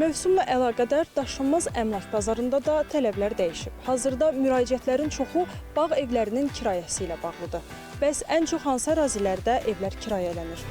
Mövsümlə əlaqədar daşınmaz əmlak bazarında da tələblər dəyişib. Hazırda müraciətlərin çoxu bağ evlərinin kirayəsi ilə bağlıdır. Bəs ən çox hansı ərazilərdə evlər kirayələnir?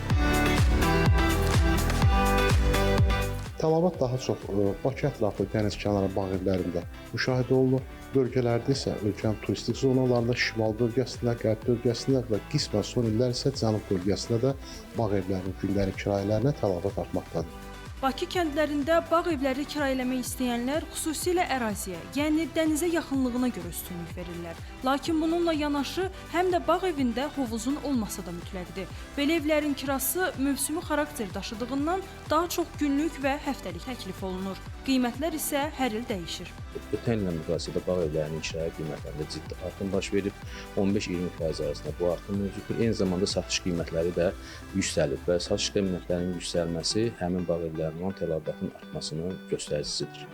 Tələbat daha çox Bakı ətrafı dəniz kənarı bağ evlərində müşahidə olunur. Bölgələrdə isə ölkənin turistik zonalarında, şimal bölgəsində, qərb bölgəsində və qismən son illər isə cənub bölgəsində də bağ evlərinin gündəlik kirayələrinə tələbat artmaqdadır. Bakı kəndlərində bağ evləri kirayələmək istəyənlər xüsusilə əraziyə, yəni dənizə yaxınlığına görə üstünlük verirlər. Lakin bununla yanaşı, həm də bağ evində hovuzun olması da mütləqdir. Belə evlərin kirası mövsümi xarakter daşıdığından daha çox günlük və həftəlik təklif olunur. Qiymətlər isə hər il dəyişir. Ötən illə müqayisədə bağ evlərinin kirayə qiymətlərində ciddi artım baş verib. 15-20% arasında bu artım mövcuddur. Eyni zamanda satış qiymətləri də yüksəlib və satış qiymətlərinin yüksəlməsi həmin bağ evlərinin olan tələbatın artmasının göstəricisidir.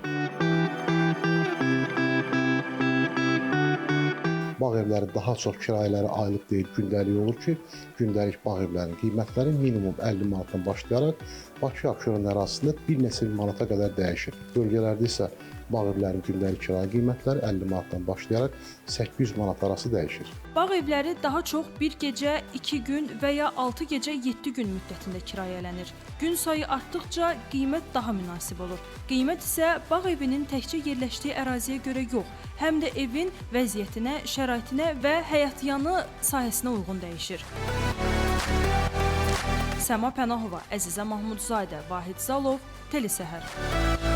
Bağ evləri daha çox kirayələri aylıq deyil, gündəlik olur ki, gündəlik bağ evlərinin qiymətləri minimum 50 manatdan başlayaraq Bakı-Abşeron ərazisində bir neçə min manata qədər dəyişir. Bölgələrdə isə bağ evlərinin gündəlik kirayə qiymətləri 50 manatdan başlayaraq 800 manat arası dəyişir. Bağ evləri daha çox bir gecə, 2 gün və ya 6 gecə, 7 gün müddətində kirayələnir. Gün sayı artdıqca qiymət daha münasib olur. Qiymət isə bağ evinin təkcə yerləşdiyi əraziyə görə yox, həm də evin vəziyyətinə, şəraitinə və həyatyanı sahəsinə uyğun dəyişir. Səma Pənahova, Əzizə Mahmudzadə, Vahid Zalov, Telesəhər.